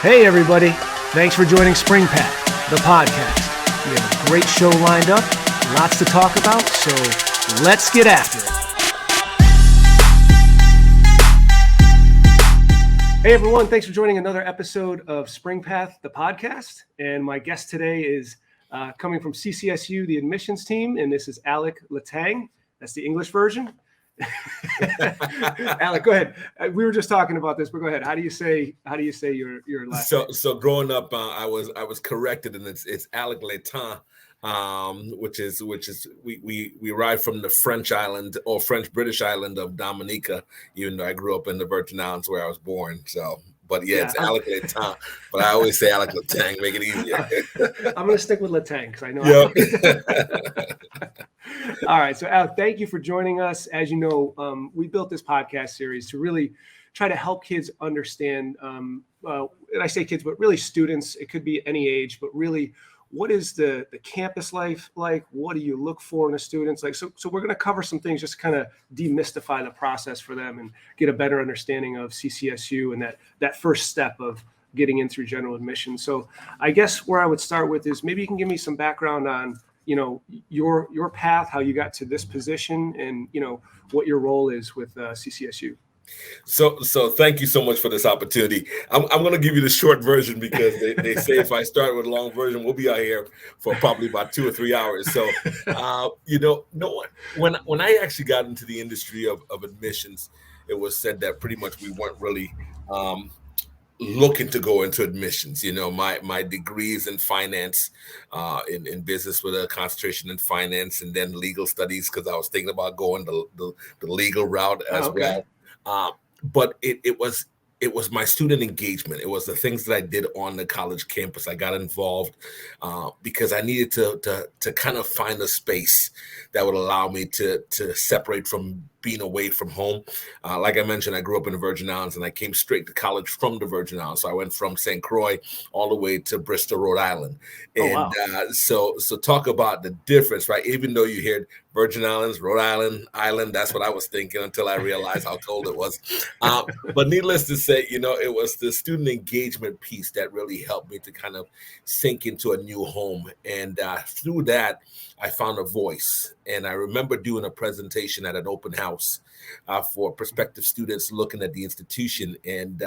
Hey everybody, thanks for joining SpringPath, the podcast. We have a great show lined up, lots to talk about, so let's get after it. Hey everyone, thanks for joining another episode of SpringPath, the podcast. And my guest today is coming from CCSU, the admissions team, and this is Alick Letang. That's the English version. Alick, go ahead. We were just talking about this, but go ahead. How do you say your last name? So growing up, I was corrected, and it's Alick Letang, which is we arrived from the French island or French British island of Dominica, even though I grew up in the Virgin Islands where I was born. So, but it's Alick Letang. But I always say Alick Letang, make it easier. I'm going to stick with Letang because I know. Yep. All right. So, Alick, thank you for joining us. As you know, we built this podcast series to really try to help kids understand, and I say kids, but really students. It could be any age, but really, what is the campus life like? What do you look for in a student? Like, so we're going to cover some things just to kind of demystify the process for them and get a better understanding of CCSU and that first step of getting in through general admission. So I guess where I would start with is maybe you can give me some background on, your path, how you got to this position, and, what your role is with CCSU. So thank you so much for this opportunity. I'm going to give you the short version because they say if I start with a long version, we'll be out here for probably about 2 or 3 hours. So, when I actually got into the industry of admissions, it was said that pretty much we weren't really looking to go into admissions. My degrees in finance, in business with a concentration in finance, and then legal studies because I was thinking about going the legal route as well. But it was my student engagement. It was the things that I did on the college campus. I got involved because I needed to kind of find a space that would allow me to separate from being away from home. Like I mentioned, I grew up in the Virgin Islands, and I came straight to college from the Virgin Islands. So I went from St. Croix all the way to Bristol, Rhode Island. And so talk about the difference, right? Even though you hear Virgin Islands, Rhode Island, that's what I was thinking until I realized how cold it was. But needless to say, it was the student engagement piece that really helped me to kind of sink into a new home. And through that, I found a voice. And I remember doing a presentation at an open house for prospective students looking at the institution. And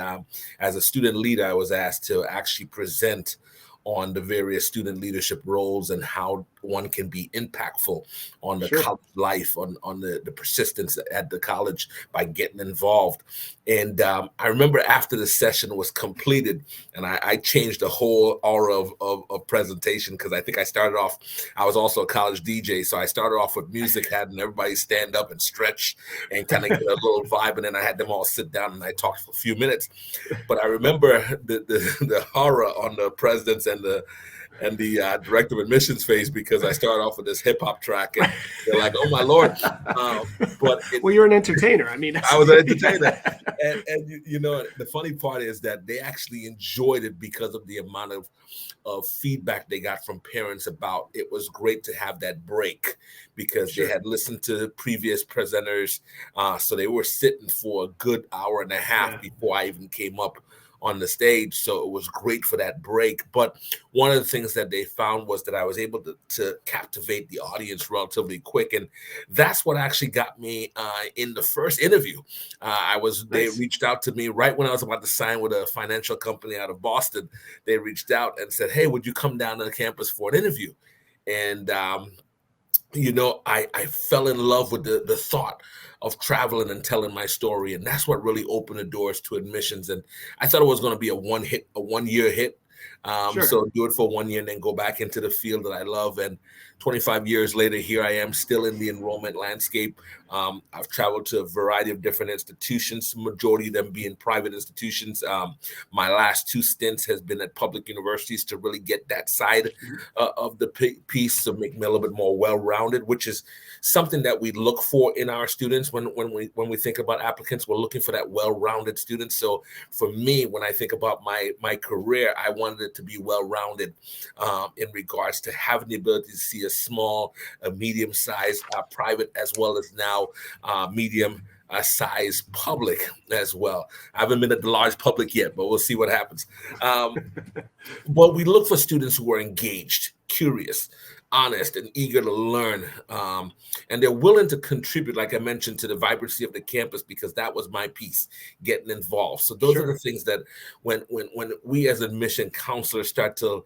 as a student leader, I was asked to actually present on the various student leadership roles and how one can be impactful on the college life, on the persistence at the college by getting involved. And I remember after the session was completed, and I changed the whole aura of presentation because I think I was also a college DJ. So I started off with music, having everybody stand up and stretch and kind of get a little vibe. And then I had them all sit down and I talked for a few minutes. But I remember the horror on the presidents and the director of admissions face because I started off with this hip hop track and they're like, "Oh my Lord!" Well, you're an entertainer. I mean, I was an entertainer, and the funny part is that they actually enjoyed it because of the amount of feedback they got from parents about it was great to have that break because they had listened to previous presenters, so they were sitting for a good hour and a half before I even came up on the stage. So it was great for that break. But one of the things that they found was that I was able to captivate the audience relatively quick. And that's what actually got me in the first interview. They reached out to me right when I was about to sign with a financial company out of Boston. They reached out and said, "Hey, would you come down to the campus for an interview?" And, I fell in love with the thought of traveling and telling my story. And that's what really opened the doors to admissions. And I thought it was going to be a 1 year hit. So do it for 1 year and then go back into the field that I love. And 25 years later, here I am still in the enrollment landscape. I've traveled to a variety of different institutions, majority of them being private institutions. My last 2 stints has been at public universities to really get that side of the piece to make me a little bit more well-rounded, which is something that we look for in our students when we think about applicants. We're looking for that well-rounded student. So for me, when I think about my career, I wanted it to be well-rounded in regards to having the ability to see a small, a medium-sized private, as well as now medium size public as well. I haven't been at the large public yet, but we'll see what happens. But we look for students who are engaged, curious, honest, and eager to learn. And they're willing to contribute, like I mentioned, to the vibrancy of the campus, because that was my piece, getting involved. So those are the things that when we as admission counselors start to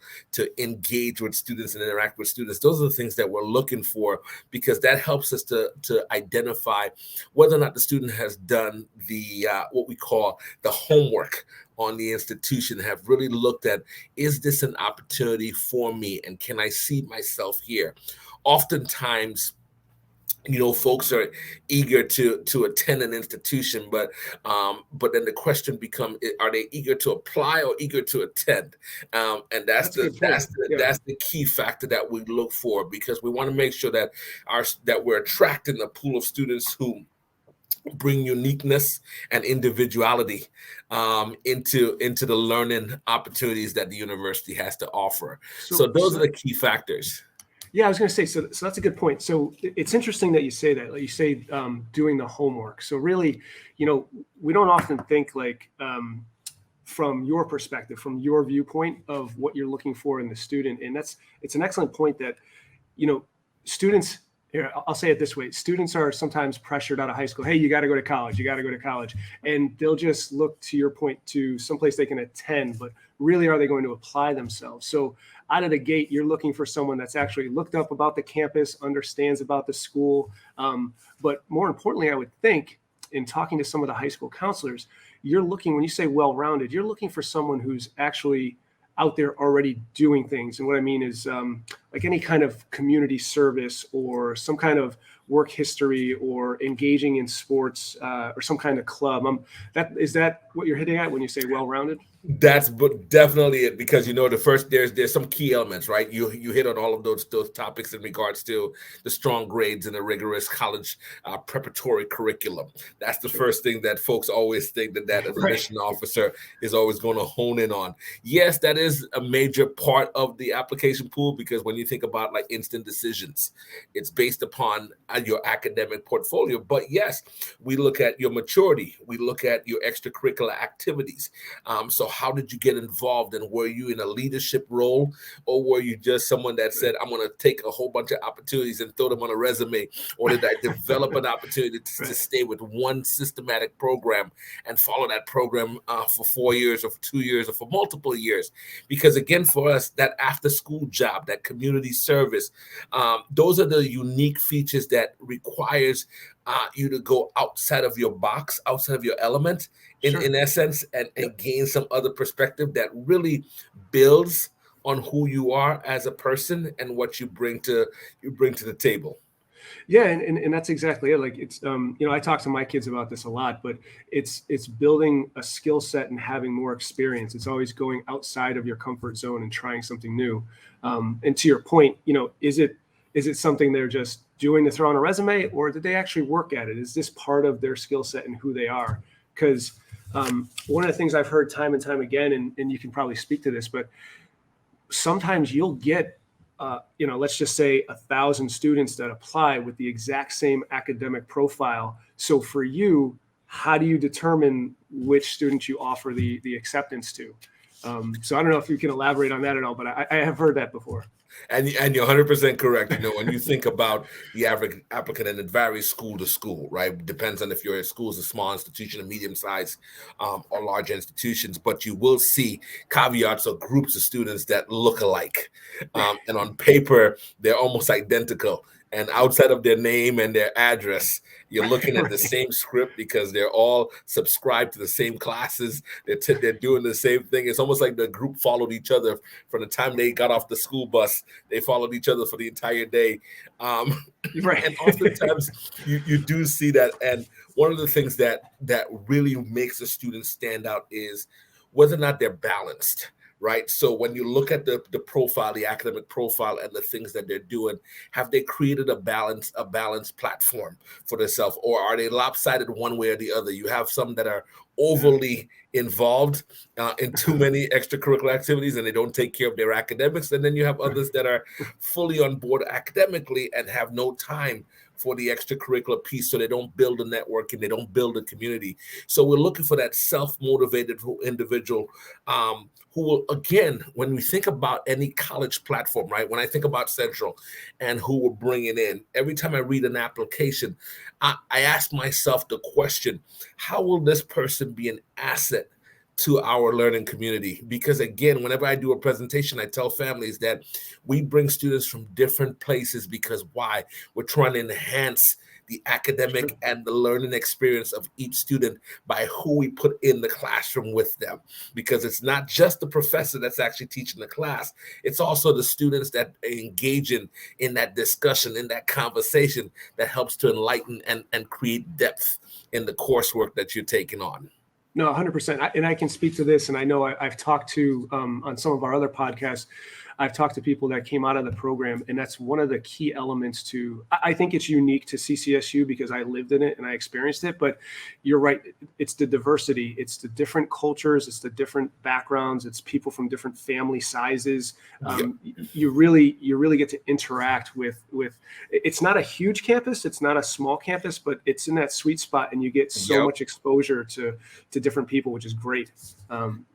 engage with students and interact with students, those are the things that we're looking for, because that helps us to identify whether or not the student has done the what we call the homework on the institution, have really looked at, is this an opportunity for me, and can I see myself here? Oftentimes, folks are eager to attend an institution, but then the question becomes, are they eager to apply or eager to attend? And that's the key factor that we look for, because we want to make sure that we're attracting a pool of students who bring uniqueness and individuality into the learning opportunities that the university has to offer. So those are the key factors. Yeah, I was going to say, so that's a good point. So it's interesting that you say that, like you say, doing the homework. So really, we don't often think like from your perspective, from your viewpoint of what you're looking for in the student. And it's an excellent point that, students, here, I'll say it this way. Students are sometimes pressured out of high school. Hey, you got to go to college. You got to go to college. And they'll just look, to your point, to someplace they can attend, but really, are they going to apply themselves? So out of the gate, you're looking for someone that's actually looked up about the campus, understands about the school. But more importantly, I would think, in talking to some of the high school counselors, you're looking, when you say well-rounded, you're looking for someone who's actually out there already doing things. And what I mean is like any kind of community service or some kind of work history or engaging in sports or some kind of club. Is that what you're hitting at when you say well-rounded? That's definitely it, because the first there's some key elements, right? You hit on all of those topics in regards to the strong grades and the rigorous college preparatory curriculum. That's the first thing that folks always think that admission officer is always going to hone in on. Yes, that is a major part of the application pool, because when you think about like instant decisions, it's based upon your academic portfolio. But yes, we look at your maturity, we look at your extracurricular activities. So how did you get involved, and were you in a leadership role, or were you just someone that said, I'm going to take a whole bunch of opportunities and throw them on a resume? Or did I develop an opportunity to stay with one systematic program and follow that program for 4 years or for 2 years or for multiple years? Because again, for us, that after school job, that community service, those are the unique features that requires you to go outside of your box, outside of your element, in essence, and gain some other perspective that really builds on who you are as a person and what you bring to the table. Yeah, and that's exactly it. Like it's I talk to my kids about this a lot, but it's building a skill set and having more experience. It's always going outside of your comfort zone and trying something new. And to your point, is it something they're just doing to throw on a resume, or did they actually work at it? Is this part of their skill set and who they are? Because one of the things I've heard time and time again, and you can probably speak to this, but sometimes you'll get, let's just say 1,000 students that apply with the exact same academic profile. So for you, how do you determine which students you offer the acceptance to? So I don't know if you can elaborate on that at all, but I have heard that before. And you're 100% correct. When you think about the average applicant, and it varies school to school, right? It depends on if your school is a small institution, a medium size, or large institutions. But you will see caveats or groups of students that look alike, and on paper they're almost identical. And outside of their name and their address, you're looking at the same script, because they're all subscribed to the same classes. They're doing the same thing. It's almost like the group followed each other from the time they got off the school bus. They followed each other for the entire day. Right. And oftentimes you do see that. And one of the things that really makes a student stand out is whether or not they're balanced. Right. So when you look at the profile, the academic profile, and the things that they're doing, have they created a balanced platform for themselves, or are they lopsided one way or the other? You have some that are overly involved in too many extracurricular activities, and they don't take care of their academics. And then you have others that are fully on board academically and have no time for the extracurricular piece, so they don't build a network and they don't build a community. So we're looking for that self-motivated individual who will, again, when we think about any college platform, right? When I think about Central and who we're bringing in, every time I read an application, I ask myself the question, how will this person be an asset to our learning community? Because again, whenever I do a presentation, I tell families that we bring students from different places because why? We're trying to enhance the academic and the learning experience of each student by who we put in the classroom with them. Because it's not just the professor that's actually teaching the class, it's also the students that engage in that discussion, in that conversation that helps to enlighten and create depth in the coursework that you're taking on. No, 100%. And I can speak to this. And I know I've talked to, on some of our other podcasts, I've talked to people that came out of the program, and that's one of the key elements to, I think it's unique to CCSU because I lived in it and I experienced it, but you're right. It's the diversity. It's the different cultures. It's the different backgrounds. It's people from different family sizes. You really get to interact with, it's not a huge campus. It's not a small campus, but it's in that sweet spot, and you get so much exposure to different people, which is great. And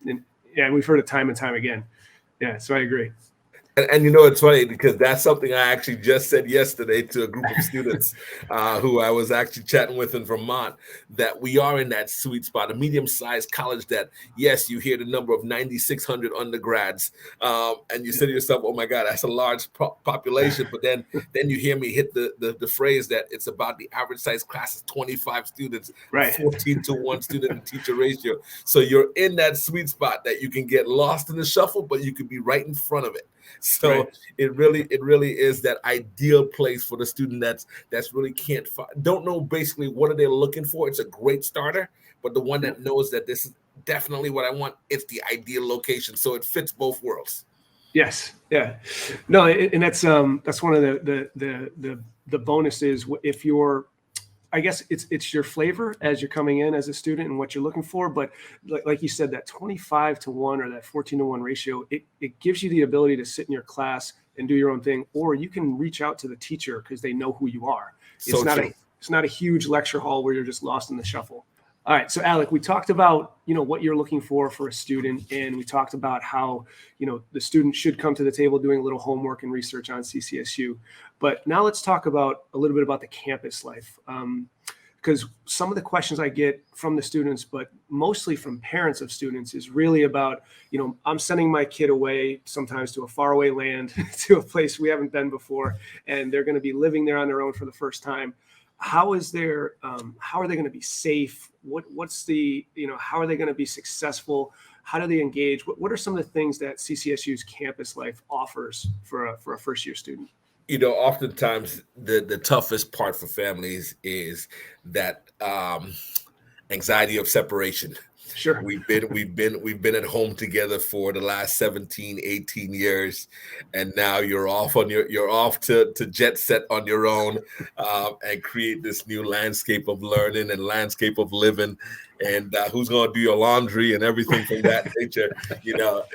we've heard it time and time again. Yeah, so I agree. And you know, it's funny because that's something I actually just said yesterday to a group of students who I was actually chatting with in Vermont, that we are in that sweet spot, a medium-sized college that, yes, you hear the number of 9,600 undergrads, and you say to yourself, oh my God, that's a large population. But then you hear me hit the phrase that it's about the average size class is 25 students, right? 14-to-1 student and teacher ratio. So you're in that sweet spot that you can get lost in the shuffle, but you could be right in front of it. So it really is that ideal place for the student that's really don't know basically what are they looking for. It's a great starter, but the one that knows that this is definitely what I want, it's the ideal location. So it fits both worlds. Yes. Yeah. No, and that's one of the bonuses. If you're, I guess it's your flavor as you're coming in as a student and what you're looking for. But like you said, that 25-to-1 or that 14-to-1 ratio, it gives you the ability to sit in your class and do your own thing, or you can reach out to the teacher because they know who you are. It's not a huge lecture hall where you're just lost in the shuffle. All right. So Alick, we talked about, what you're looking for a student, and we talked about how, the student should come to the table doing a little homework and research on CCSU. But now let's talk about a little bit about the campus life. Because some of the questions I get from the students, but mostly from parents of students, is really about, I'm sending my kid away sometimes to a faraway land, to a place we haven't been before, and they're going to be living there on their own for the first time. How are they going to be safe? What's the, how are they going to be successful? How do they engage? What are some of the things that CCSU's campus life offers for a first year student? Oftentimes the toughest part for families is that anxiety of separation. Sure. We've been at home together for the last 17, 18 years, and now you're off to jet set on your own and create this new landscape of learning and landscape of living, and who's going to do your laundry and everything from that nature,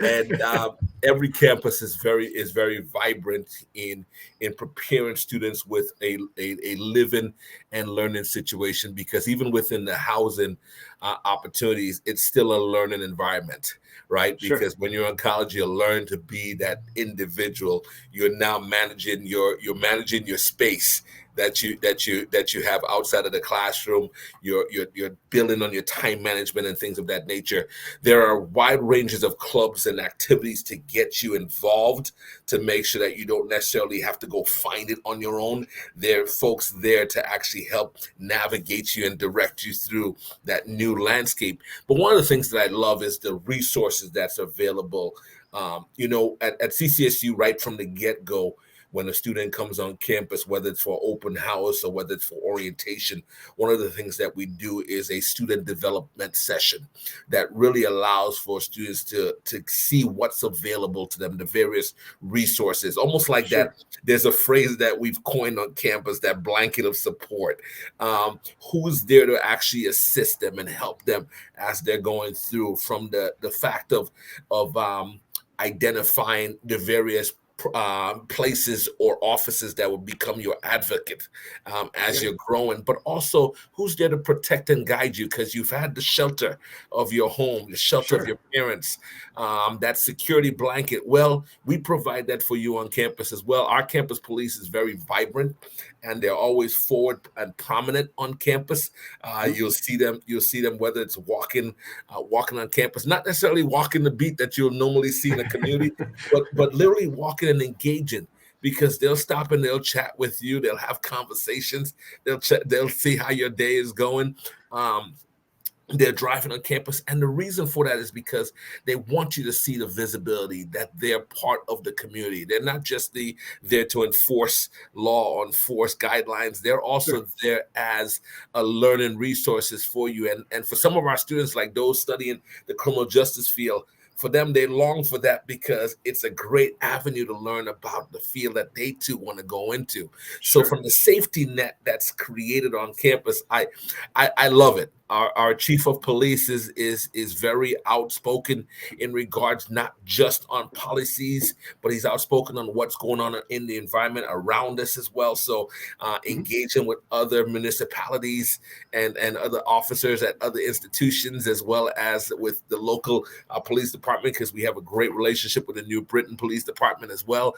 and every campus is very vibrant in preparing students with a living and learning situation, because even within the housing opportunities, it's still a learning environment, right? Sure. Because when you're in college, you learn to be that individual. You're now managing your space that you have outside of the classroom. You're building on your time management and things of that nature. There are wide ranges of clubs and activities to get you involved, to make sure that you don't necessarily have to go find it on your own. There are folks there to actually help navigate you and direct you through that new landscape. But one of the things that I love is the resources that's available. At CCSU, right from the get-go, when a student comes on campus, whether it's for open house or whether it's for orientation, one of the things that we do is a student development session that really allows for students to see what's available to them, the various resources, almost like Sure. that. There's a phrase that we've coined on campus, that blanket of support. Who's there to actually assist them and help them as they're going through, from the fact of identifying the various places or offices that will become your advocate as you're growing, but also who's there to protect and guide you, because you've had the shelter of your home, the shelter of your parents, that security blanket. Well, we provide that for you on campus as well. Our campus police is very vibrant, and they're always forward and prominent on campus. You'll see them whether it's walking on campus, not necessarily walking the beat that you'll normally see in a community, but literally walking and engaging, because they'll stop and they'll chat with you. They'll have conversations. They'll see how your day is going. They're driving on campus. And the reason for that is because they want you to see the visibility that they're part of the community. They're not just there to enforce law or enforce guidelines. They're also there as a learning resources for you. And for some of our students, like those studying the criminal justice field, for them, they long for that because it's a great avenue to learn about the field that they too want to go into. So from the safety net that's created on campus, I love it. Our chief of police is very outspoken in regards not just on policies, but he's outspoken on what's going on in the environment around us as well. So engaging with other municipalities and other officers at other institutions, as well as with the local police department, because we have a great relationship with the New Britain Police Department as well.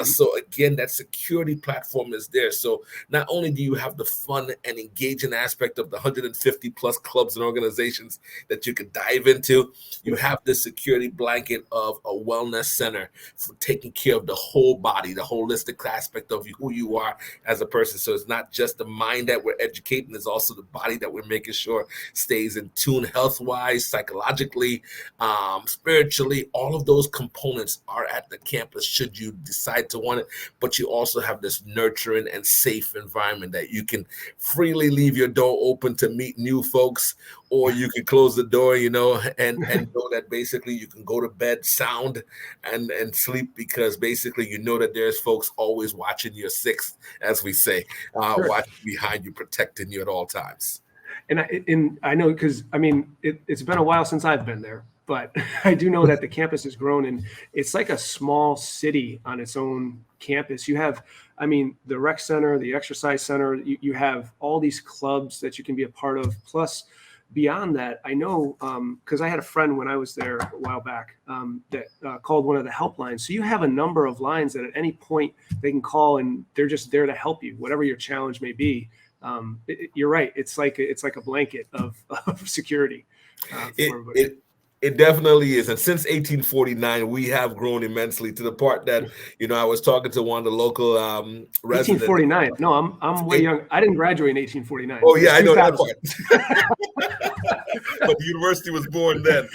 So again, that security platform is there. So not only do you have the fun and engaging aspect of the 150 plus clubs and organizations that you could dive into, you have the security blanket of a wellness center for taking care of the whole body, the holistic aspect of who you are as a person. So it's not just the mind that we're educating, it's also the body that we're making sure stays in tune health-wise, psychologically, spiritually. All of those components are at the campus should you decide to want it, but you also have this nurturing and safe environment that you can freely leave your door open to meet new folks, or you can close the door, and know that basically you can go to bed sound and sleep, because basically you know that there's folks always watching your sixth, as we say, watching behind you, protecting you at all times. And I know, because it's been a while since I've been there, but I do know that the campus has grown, and it's like a small city on its own campus. You have, the rec center, the exercise center, you have all these clubs that you can be a part of. Plus, beyond that, I know, because I had a friend when I was there a while back that called one of the helplines. So you have a number of lines that at any point they can call, and they're just there to help you, whatever your challenge may be. You're right. It's like a blanket of security. It definitely is. And since 1849, we have grown immensely, to the part that, I was talking to one of the local residents. 1849. No, I'm way young. I didn't graduate in 1849. Oh, yeah, I know that part. But the university was born then.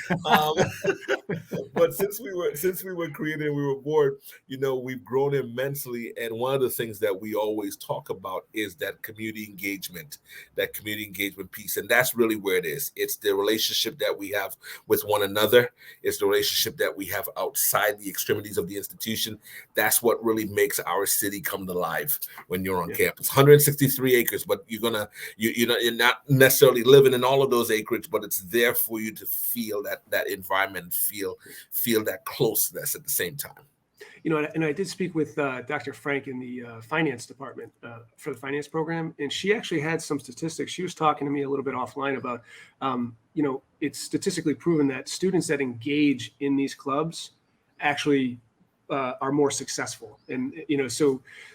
But since we were created and we were born, we've grown immensely. And one of the things that we always talk about is that community engagement piece. And that's really where it is. It's the relationship that we have with one another. It's the relationship that we have outside the extremities of the institution. That's what really makes our city come to life when you're on campus. 163 acres, but you're not necessarily living in all of those acreage, but it's there for you to feel that environment, feel that closeness at the same time. And I did speak with Dr. Frank in the finance department for the finance program, and she actually had some statistics. She was talking to me a little bit offline about, it's statistically proven that students that engage in these clubs actually are more successful. And,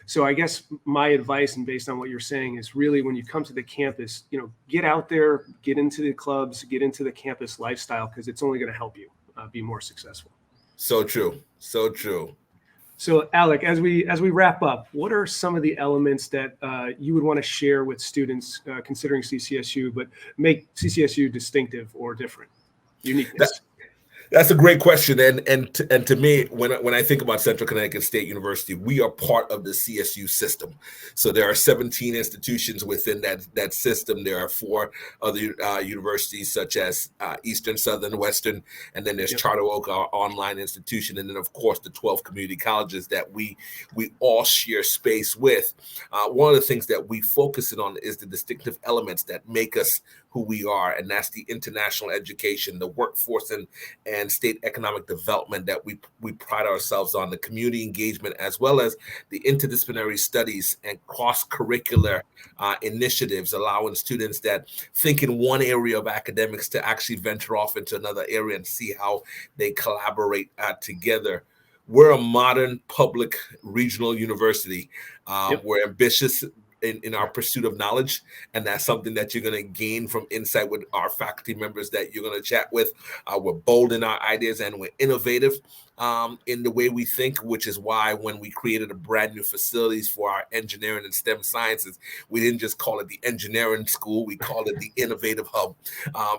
so I guess my advice, and based on what you're saying, is really when you come to the campus, get out there, get into the clubs, get into the campus lifestyle, because it's only going to help you be more successful. So true. So true. So, Alick, as we wrap up, what are some of the elements that you would want to share with students considering CCSU, but make CCSU distinctive or different? Uniqueness. That's a great question, and to me, when I think about Central Connecticut State University, we are part of the CSU system. So there are 17 institutions within that system. There are 4 other universities, such as Eastern, Southern, Western, and then there's Charter Oak, our online institution, and then of course the 12 community colleges that we all share space with. One of the things that we focus on is the distinctive elements that make us who we are, and that's the international education, the workforce and state economic development that we pride ourselves on, the community engagement, as well as the interdisciplinary studies and cross-curricular initiatives, allowing students that think in one area of academics to actually venture off into another area and see how they collaborate together. We're a modern public regional university. We're ambitious in our pursuit of knowledge, and that's something that you're going to gain from insight with our faculty members that you're going to chat with. We're bold in our ideas, and we're innovative in the way we think, which is why when we created a brand new facilities for our engineering and STEM sciences, we didn't just call it the engineering school, we called it the innovative hub,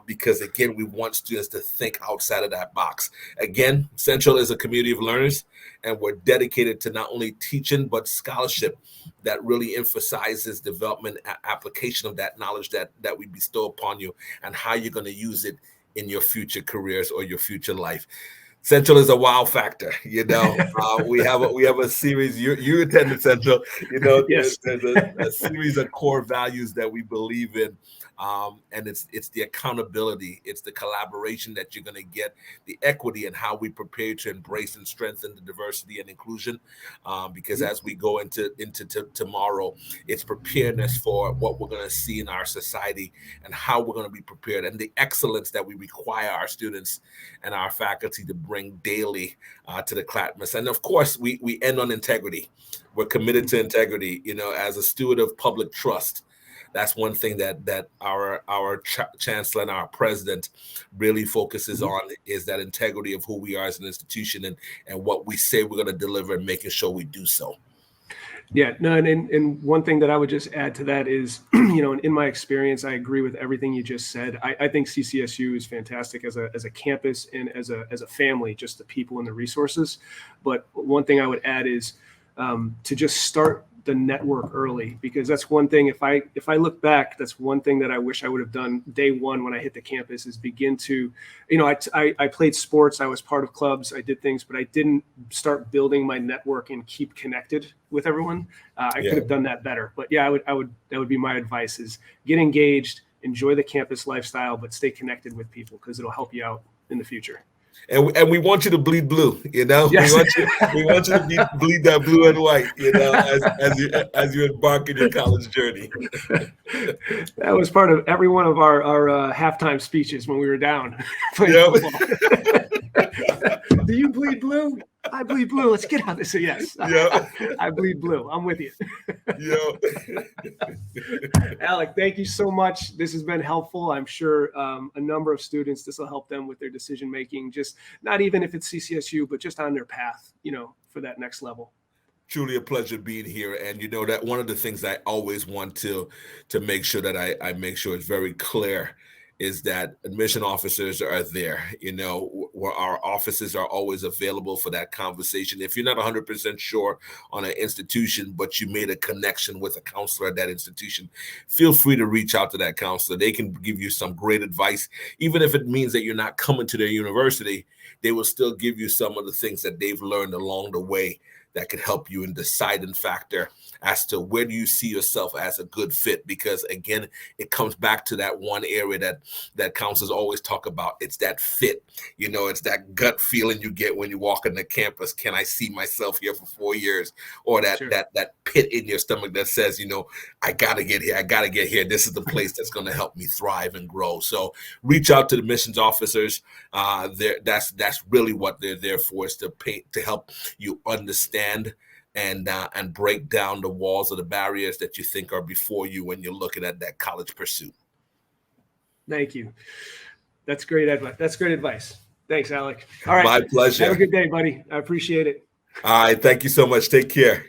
because again, we want students to think outside of that box. Again, Central is a community of learners, and we're dedicated to not only teaching, but scholarship that really emphasizes development and application of that knowledge that we bestow upon you, and how you're going to use it in your future careers or your future life. Central is a wow factor, you know. We have a series. You attended Central, you know. Yes. There's a series of core values that we believe in, and it's the accountability, it's the collaboration that you're going to get, the equity, and how we prepare to embrace and strengthen the diversity and inclusion. Because as we go into tomorrow, it's preparedness for what we're going to see in our society and how we're going to be prepared, and the excellence that we require our students and our faculty to bring daily to the classroom. And of course, we end on integrity. We're committed to integrity, you know, as a steward of public trust. That's one thing that our chancellor and our president really focuses on, is that integrity of who we are as an institution, and what we say we're going to deliver, and making sure we do so. Yeah, no, and one thing that I would just add to that is, you know, in my experience, I agree with everything you just said. I think CCSU is fantastic as a campus and as a family, just the people and the resources. But one thing I would add is to just start the network early, because that's one thing. If I look back, that's one thing that I wish I would have done day one when I hit the campus, is begin to, you know, I played sports, I was part of clubs, I did things, but I didn't start building my network and keep connected with everyone. I could have done that better. But yeah, that would be my advice: is get engaged, enjoy the campus lifestyle, but stay connected with people, because it'll help you out in the future. And we want you to bleed blue, you know. Yes. We want you to bleed that blue and white, you know, as you embark in your college journey. That was part of every one of our halftime speeches when we were down playing football. Do you bleed blue? I bleed blue. Let's get out of this. Yes. Yeah. I bleed blue. I'm with you. Yeah. Alick, thank you so much. This has been helpful. I'm sure a number of students, this will help them with their decision making, just not even if it's CCSU, but just on their path, you know, for that next level. Truly a pleasure being here. And you know that one of the things I always want to make sure that I make sure it's very clear is that admission officers are there, you know, where our offices are always available for that conversation. If you're not 100% sure on an institution, but you made a connection with a counselor at that institution, feel free to reach out to that counselor. They can give you some great advice. Even if it means that you're not coming to their university, they will still give you some of the things that they've learned along the way that could help you in deciding factor as to where do you see yourself as a good fit. Because again, it comes back to that one area that counselors always talk about. It's that fit, you know, it's that gut feeling you get when you walk on the campus. Can I see myself here for 4 years? Or that pit in your stomach that says, you know, I gotta get here. I gotta get here. This is the place that's going to help me thrive and grow. So reach out to the admissions officers. That's really what they're there for, is to help you understand and break down the walls or the barriers that you think are before you when you're looking at that college pursuit. Thank you. That's great advice. That's great advice. Thanks, Alick. All right. My pleasure. Have a good day, buddy. I appreciate it. All right. Thank you so much. Take care.